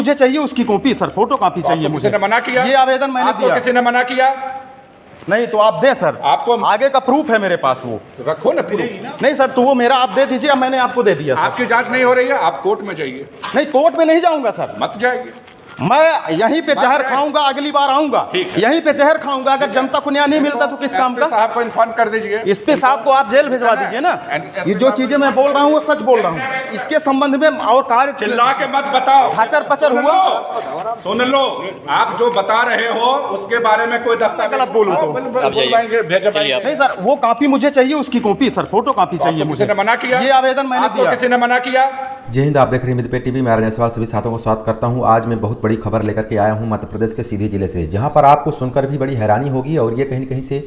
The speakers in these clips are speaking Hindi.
मुझे चाहिए उसकी कॉपी सर, फोटो कॉपी चाहिए मुझे। किसी ने मना किया? ये आवेदन मैंने दिया। किसी ने मना किया? नहीं तो आप दे सर, आपको आगे का प्रूफ है मेरे पास वो। तो रखो ना प्रूफ। नहीं सर, तो वो मेरा आप दे दीजिए, मैंने आपको दे दिया सर। आपकी जांच नहीं हो रही है, आप कोर्ट में जाइए। नहीं कोर्ट में नहीं जाऊंगा सर, मत जाइए। मैं यहीं पे जहर खाऊंगा, अगली बार आऊंगा यहीं पे जहर खाऊंगा। अगर जनता को न्याय नहीं मिलता तो किस काम का? साहब को इन्फॉर्म कर दीजिए। एसपी साहब को आप जेल भिजवा दीजिए ना। ये जो चीजें मैं बोल रहा हूँ वो सच बोल रहा हूँ। इसके संबंध में और कार्य चिल्ला के मत बताओ। खाचर पचर हुआ, सुन लो, आप जो बता रहे हो उसके बारे में कोई दस्तावेज गलत बोलूं तो नहीं सर, वो कॉपी मुझे चाहिए उसकी कॉपी सर, फोटो कॉपी चाहिए मुझे। किसी ने मना किया? ये आवेदन मैंने दिया। किसी ने मना किया? जय हिंद, आप देख रहे हैं मिड पे टीवी। मैं सवाल सभी साथियों को स्वागत करता हूं। आज मैं बहुत बड़ी खबर लेकर के आया हूं मध्य प्रदेश के सीधी जिले से, जहां पर आपको सुनकर भी बड़ी हैरानी होगी। और ये कहीं न कहीं से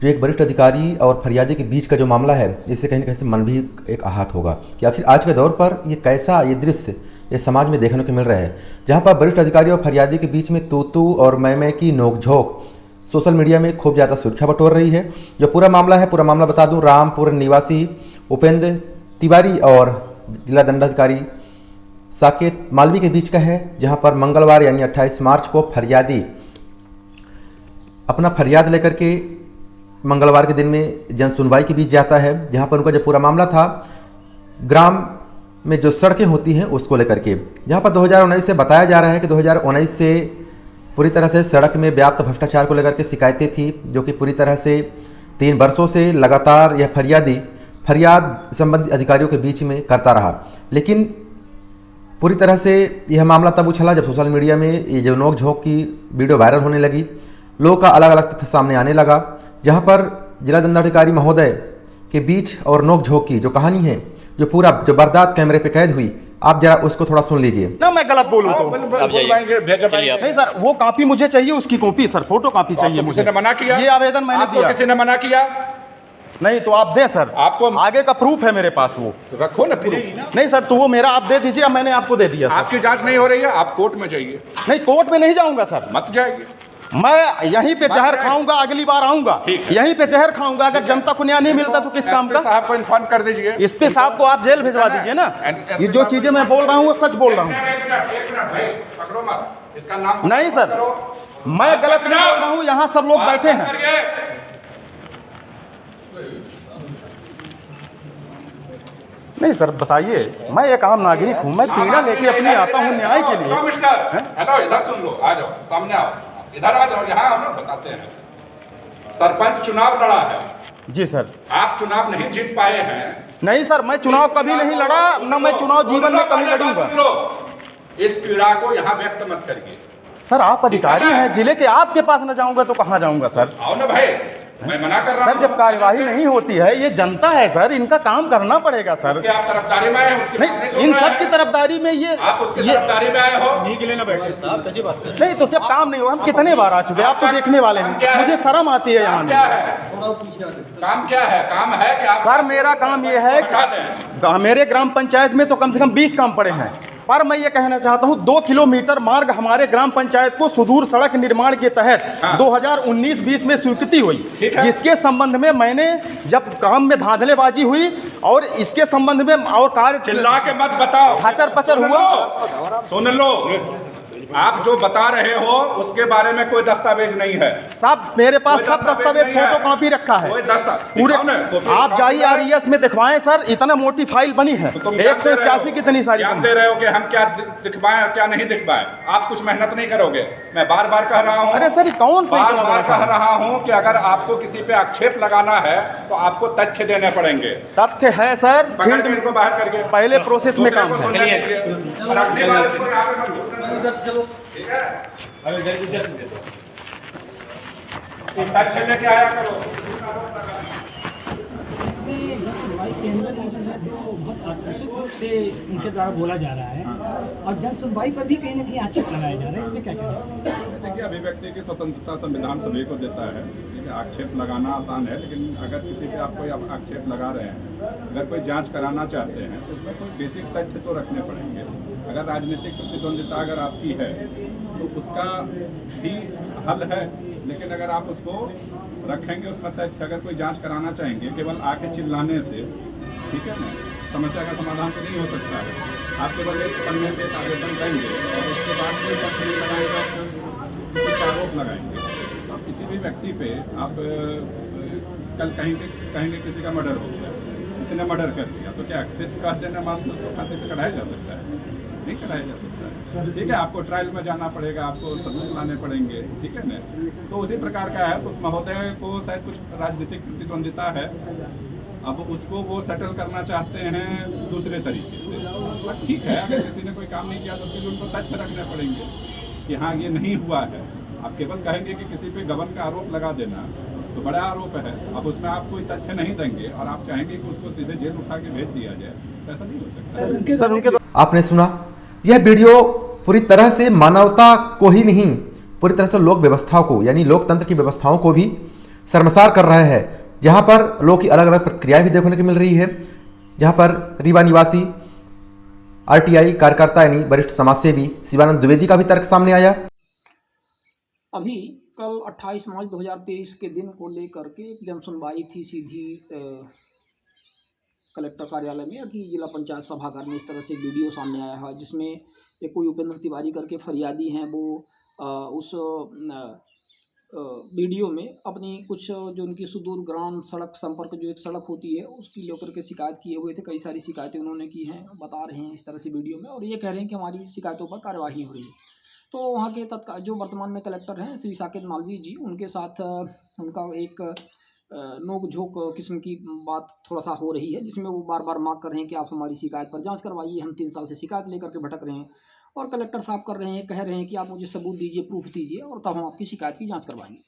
जो एक वरिष्ठ अधिकारी और फरियादी के बीच का जो मामला है, इससे कहीं न कहीं से मन भी एक आहत होगा कि आखिर आज के दौर पर ये कैसा ये दृश्य ये समाज में देखने को मिल रहा है, जहाँ पर वरिष्ठ अधिकारी और फरियादी के बीच में तू और मैं की नोकझोंक सोशल मीडिया में खूब ज़्यादा सुर्खिया बटोर रही है। जो पूरा मामला है, पूरा मामला बता दूँ, रामपुर निवासी उपेंद्र तिवारी और जिला दंडाधिकारी साकेत मालवी के बीच का है, जहां पर मंगलवार यानी 28 मार्च को फरियादी अपना फरियाद लेकर के मंगलवार के दिन में जन सुनवाई के बीच जाता है, जहां पर उनका जो पूरा मामला था ग्राम में जो सड़कें होती हैं उसको लेकर के, जहां पर 2019 से बताया जा रहा है कि 2019 से पूरी तरह से सड़क में व्याप्त भ्रष्टाचार को लेकर के शिकायतें थी, जो कि पूरी तरह से 3 वर्षों से लगातार यह फरियाद संबंधित अधिकारियों के बीच में करता रहा। लेकिन पूरी तरह से यह मामला तब उछला जब सोशल मीडिया में ये जो नोकझोंक की वीडियो वायरल होने लगी, लोगों का अलग अलग तथ्य सामने आने लगा, जहां पर जिला दंडाधिकारी महोदय के बीच और नोकझोंक की जो कहानी है, जो वारदात कैमरे पे कैद हुई, आप जरा उसको थोड़ा सुन लीजिए ना। मैं गलत बोलूं तो नहीं सर, वो कॉपी मुझे चाहिए उसकी कॉपी सर, फोटो कॉपी चाहिए मुझे। किसी ने मना किया? ये आवेदन मैंने दिया। किसी ने मना किया? नहीं तो आप दे सर, आपको आगे का प्रूफ है मेरे पास वो। तो रखो ना प्रूफ। नहीं सर, तो वो मेरा आप दे दीजिए, मैंने आपको दे दिया सर। आपकी जांच नहीं हो रही है, आप कोर्ट में जाइए। नहीं कोर्ट में नहीं जाऊंगा सर, मत जाइए। मैं यहीं पे जहर खाऊंगा, अगली बार आऊंगा यहीं पे जहर खाऊंगा। अगर जनता को न्याय नहीं मिलता तो किस काम का? साहब को इन्फॉर्म कर दीजिए। एसपी साहब को आप जेल भिजवा दीजिए ना। ये जो चीजें मैं बोल रहा हूँ वो सच बोल रहा हूँ। नहीं सर, मैं गलत नहीं बोल रहा हूँ, यहाँ सब लोग बैठे हैं। नहीं सर बताइए, मैं एक आम नागरिक हूँ, मैं पीड़ा लेके अपनी आता हूँ न्याय के लिए। हेलो, इधर सुन लो, आ जाओ, सामने आओ, इधर आ जाओ, यहाँ हम बताते हैं। सरपंच चुनाव लड़ा है। जी सर। आप चुनाव नहीं जीत पाए हैं। नहीं सर, मैं चुनाव कभी नहीं लड़ा, न मैं चुनाव जीवन में कभी लड़ूंगा। इस पीड़ा को यहाँ व्यक्त मत करिए। सर आप अधिकारी हैं, जिले के आपके पास न जाऊंगा तो कहाँ जाऊंगा सर? आओ ना भाई, मैं मना कर रहा हूं। सर जब कार्यवाही नहीं होती है, ये जनता है सर, इनका काम करना पड़ेगा सर। आप तरफदारी में आए हैं, उसकी नहीं, इन सब की तरफदारी में आप उसकी तरफदारी में आए हो। बैठे साहब, कैसी बात है? नहीं तो सब काम नहीं हुआ, हम कितने बार आ चुके हैं, आप तो देखने वाले हैं। मुझे शर्म आती है यहाँ में। काम क्या है? काम है क्या सर? मेरा काम ये है कि मेरे ग्राम पंचायत में तो कम से कम 20 काम पड़े हैं, पर मैं ये कहना चाहता हूं 2 किलोमीटर मार्ग हमारे ग्राम पंचायत को सुदूर सड़क निर्माण के तहत 2019-20 में स्वीकृति हुई, जिसके संबंध में मैंने जब काम में धांधलेबाजी हुई और इसके संबंध में और कार्य चिल्ला के मत बताओ, खाचर पचर हुआ। सुन लो, आप जो बता रहे हो उसके बारे में कोई दस्तावेज नहीं है। सब मेरे पास सब दस्तावेज फोटो कॉपी रखा है पूरे। आप जाइए RES में दिखवाएं सर, इतना मोटी फाइल बनी है, 181 कितनी सारी दे रहे हो कि हम क्या दिखवाएं क्या नहीं दिखवाएं। आप कुछ मेहनत नहीं करोगे, मैं बार बार कह रहा हूँ। अरे सर कौन सा बार कह रहा हूँ कि अगर आपको किसी पे आक्षेप लगाना है तो आपको तथ्य देने पड़ेंगे। तथ्य है सर, इनको बाहर करके पहले प्रोसेस में काम है। ठीक है, तथ्य लेके आया करो। के अंदर जो बहुत आकर्षित रूप से उनके द्वारा बोला जा रहा है और जन सुनवाई पर भी कहीं ना कहीं आक्षेप लगाया जा रहा है, इसमें क्या कहना चाहिए? देखिए, अभिव्यक्ति की स्वतंत्रता संविधान सभी को देता है। देखिए, आक्षेप लगाना आसान है, लेकिन अगर किसी पे आप कोई आक्षेप लगा रहे हैं, अगर कोई जांच कराना चाहते हैं तो उसमें कोई बेसिक तथ्य तो रखने पड़ेंगे। अगर राजनीतिक प्रतिद्वंदिता अगर आपकी है तो उसका भी हल है, लेकिन अगर आप उसको रखेंगे उसमें तथ्य, अगर कोई जांच कराना चाहेंगे केवल आके चिल्लाने से, ठीक है ना, समस्या का समाधान तो नहीं हो सकता है। आप केवल एक पन्ने पे आवेदन देंगे और उसके बाद कोई तथ्य नहीं लगाएगा तो किसी पर आरोप लगाएंगे। तो किसी भी व्यक्ति पे आप कल कहेंगे किसी का मर्डर हो गया, किसी ने मर्डर कर दिया, तो क्या सिर्फ कह देने मात्र उसको फांसी पे चढ़ाया जा सकता है? नहीं चढ़ाया जा सकता है। ठीक है, आपको ट्रायल में जाना पड़ेगा, आपको सबूत लाने पड़ेंगे, ठीक है ना। तो उसी प्रकार का है। तो उस महोदय को शायद कुछ राजनीतिक प्रतिद्वंदिता है, अब उसको वो सेटल करना चाहते हैं दूसरे तरीके से। और ठीक है, अगर किसी ने कोई काम नहीं किया तो उसके लिए उनको तथ्य रखने पड़ेंगे कि हाँ ये नहीं हुआ है। आप केवल कहेंगे कि किसी पे गबन का आरोप लगा देना तो बड़ा आरोप है, अब उसमें आप कोई तथ्य नहीं देंगे और आप चाहेंगे कि उसको सीधे जेल उठा के भेज दिया जाए, तो ऐसा नहीं हो सकता। आपने सुना, यह वीडियो पूरी तरह से मानवता को ही नहीं, पूरी तरह से लोक व्यवस्था को, यानी लोकतंत्र की व्यवस्थाओं को भी शर्मसार कर रहा है। जहां पर लोगों की अलग अलग प्रतिक्रियाएं भी देखने को मिल रही है। जहां पर रीवा निवासी आरटीआई कार्यकर्ता यानी वरिष्ठ समाजसेवी शिवानंद द्विवेदी का भी तर्क सामने आया। अभी कल 28 मार्च 2023 के दिन को लेकर के एक जन सुनवाई थी सीधी कलेक्टर कार्यालय में कि जिला पंचायत सभागार में। इस तरह से वीडियो सामने आया है जिसमें एक कोई उपेंद्र तिवारी करके फरियादी हैं, वो उस वीडियो में अपनी कुछ जो उनकी सुदूर ग्राम सड़क संपर्क जो एक सड़क होती है उसकी लेकर के शिकायत किए हुए थे। कई सारी शिकायतें उन्होंने की हैं, बता रहे हैं इस तरह से वीडियो में, और ये कह रहे हैं कि हमारी शिकायतों पर कार्यवाही हो रही है। तो वहाँ के तत्काल जो वर्तमान में कलेक्टर हैं श्री साकेत मालवीय जी, उनके साथ उनका एक नोक झोंक किस्म की बात थोड़ा सा हो रही है, जिसमें वो बार बार मांग कर रहे हैं कि आप हमारी शिकायत पर जांच करवाइए, हम 3 साल से शिकायत लेकर के भटक रहे हैं। और कलेक्टर साहब कर रहे हैं, कह रहे हैं कि आप मुझे सबूत दीजिए, प्रूफ दीजिए, और तब हम आपकी शिकायत की जाँच करवाएंगे।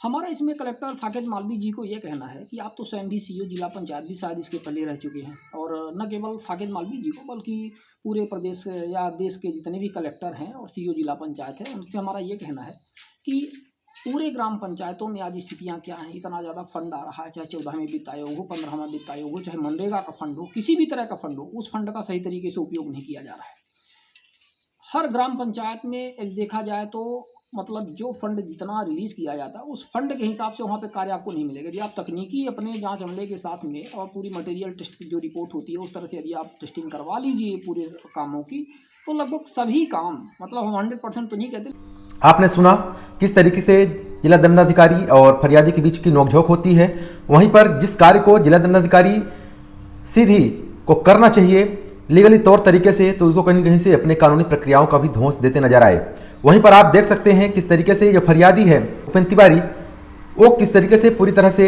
हमारा इसमें कलेक्टर साकेत मालवीय जी को ये कहना है कि आप तो स्वयं भी सीईओ जिला पंचायत भी शायद इसके पहले रह चुके हैं, और न केवल साकेत मालवीय जी को बल्कि पूरे प्रदेश या देश के जितने भी कलेक्टर हैं और सीईओ जिला पंचायत है, उनसे हमारा ये कहना है कि पूरे ग्राम पंचायतों में आज स्थितियाँ क्या हैं। इतना ज़्यादा फंड आ रहा है, चाहे 14वें वित्त आयोग हो, 15वां वित्त आयोग हो, चाहे मनरेगा का फंड हो, किसी भी तरह का फंड हो, उस फंड का सही तरीके से उपयोग नहीं किया जा रहा है। हर ग्राम पंचायत में देखा जाए तो मतलब जो फंड जितना रिलीज़ किया जाता है उस फंड के हिसाब से वहाँ पे कार्य आपको नहीं मिलेगा। यदि आप तकनीकी अपने जांच अमले के साथ में और पूरी मटेरियल टेस्ट की जो रिपोर्ट होती है उस तरह से यदि आप टेस्टिंग करवा लीजिए पूरे कामों की, तो लगभग सभी काम, मतलब हम 100% तो नहीं कहते। आपने सुना किस तरीके से जिला दंडाधिकारी और फरियादी के बीच की नोकझोंक होती है। वहीं पर जिस कार्य को जिला दंडाधिकारी सीधी को करना चाहिए लीगली तौर तरीके से, तो उसको कहीं कहीं से अपने कानूनी प्रक्रियाओं का भी ध्वंस देते नजर आए। वहीं पर आप देख सकते हैं किस तरीके से जो फरियादी है उपेंद्र तिवारी, वो किस तरीके से पूरी तरह से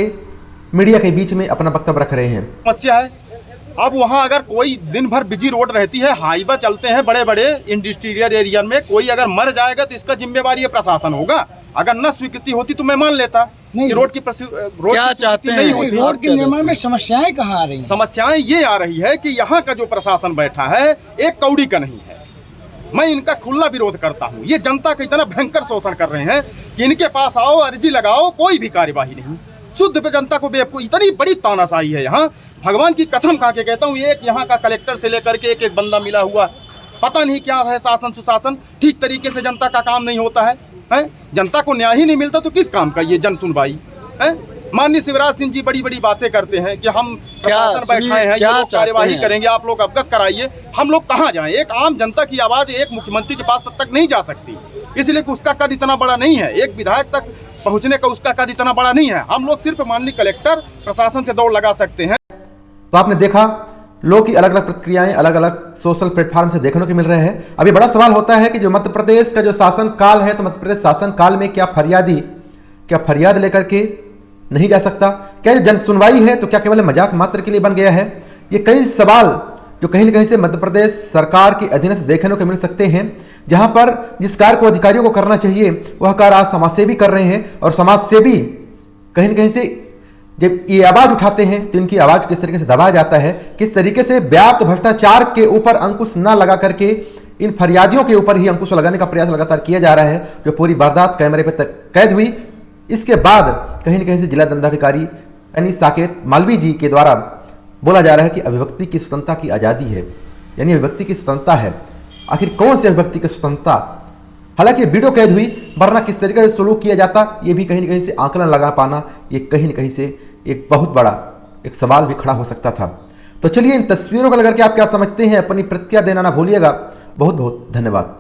मीडिया के बीच में अपना वक्तव्य रख रहे हैं। समस्या है, अब वहाँ अगर कोई दिन भर बिजी रोड रहती है, हाईवे चलते हैं बड़े बड़े इंडस्ट्रियल एरिया में, कोई अगर मर जाएगा तो इसका जिम्मेवारी प्रशासन होगा। अगर न स्वीकृति होती तो मैं मान लेता नहीं। रोड की क्या चाहते हैं, रोड के निर्माण में समस्याएं कहाँ आ रही हैं? समस्याएं ये आ रही है कि यहाँ का जो प्रशासन बैठा है एक कौड़ी का नहीं है। मैं इनका खुला विरोध करता हूँ। ये जनता का इतना भयंकर शोषण कर रहे हैं कि इनके पास आओ, अर्जी लगाओ, कोई भी कार्यवाही नहीं। शुद्ध पे जनता को बेवकूफ, इतनी बड़ी तानाशाही है यहाँ, भगवान की कसम खा के कहता हूँ। एक यहाँ का कलेक्टर से लेकर के एक एक बंदा मिला हुआ, पता नहीं क्या है शासन सुशासन, ठीक तरीके से जनता का काम नहीं होता है। जनता को न्याय ही नहीं मिलता तो किस काम का ये जन सुनवाई है। माननीय शिवराज सिंह जी बड़ी बड़ी बातें करते हैं कि हम प्रशासन बैठाए हैं, ये लोग कार्यवाही करेंगे, आप लोग अवगत कराइए। हम लोग कहाँ जाएं? एक आम जनता की आवाज़ एक मुख्यमंत्री के पास तक नहीं जा सकती, इसलिए कि उसका कद इतना बड़ा नहीं है। एक विधायक तक पहुँचने का उसका कद इतना बड़ा नहीं है। हम लोग सिर्फ माननीय कलेक्टर प्रशासन से दौड़ लगा सकते हैं। तो आपने देखा लोग की अलग अलग प्रतिक्रियाएं अलग अलग सोशल प्लेटफॉर्म से देखने को मिल रहे हैं। अभी बड़ा सवाल होता है कि जो मध्य प्रदेश का जो शासन काल है, तो मध्य प्रदेश शासन काल में क्या फरियाद लेकर के नहीं जा सकता? क्या जो जन सुनवाई है तो क्या केवल मजाक मात्र के लिए बन गया है? ये कई सवाल जो कहीं न कहीं से मध्य प्रदेश सरकार के अधीन से देखने को मिल सकते हैं, जहां पर जिस कार्य को अधिकारियों को करना चाहिए वह कार्य आज समाजसेवी कर रहे हैं, और समाजसेवी कहीं न कहीं से जब ये आवाज उठाते हैं तो इनकी आवाज किस तरीके से दबाया जाता है, किस तरीके से व्याप्त भ्रष्टाचार के ऊपर अंकुश न लगा करके इन फरियादियों के ऊपर ही अंकुश लगाने का प्रयास लगातार किया जा रहा है। जो पूरी वारदात कैमरे पर तक कैद हुई, इसके बाद कहीं न कहीं से जिला दंडाधिकारी यानी साकेत मालवीय जी के द्वारा बोला जा रहा है कि अभिव्यक्ति की स्वतंत्रता की आज़ादी है, यानी अभिव्यक्ति की स्वतंत्रता है। आखिर कौन सी अभिव्यक्ति की स्वतंत्रता? हालांकि वीडियो कैद हुई, वरना किस तरीके से सलूक किया जाता, ये भी कहीं न कहीं से आंकलन लगा पाना, ये कहीं न कहीं से एक बहुत बड़ा एक सवाल भी खड़ा हो सकता था। तो चलिए इन तस्वीरों को लेकर के आप क्या समझते हैं अपनी प्रतिक्रिया देना ना भूलिएगा। बहुत बहुत धन्यवाद।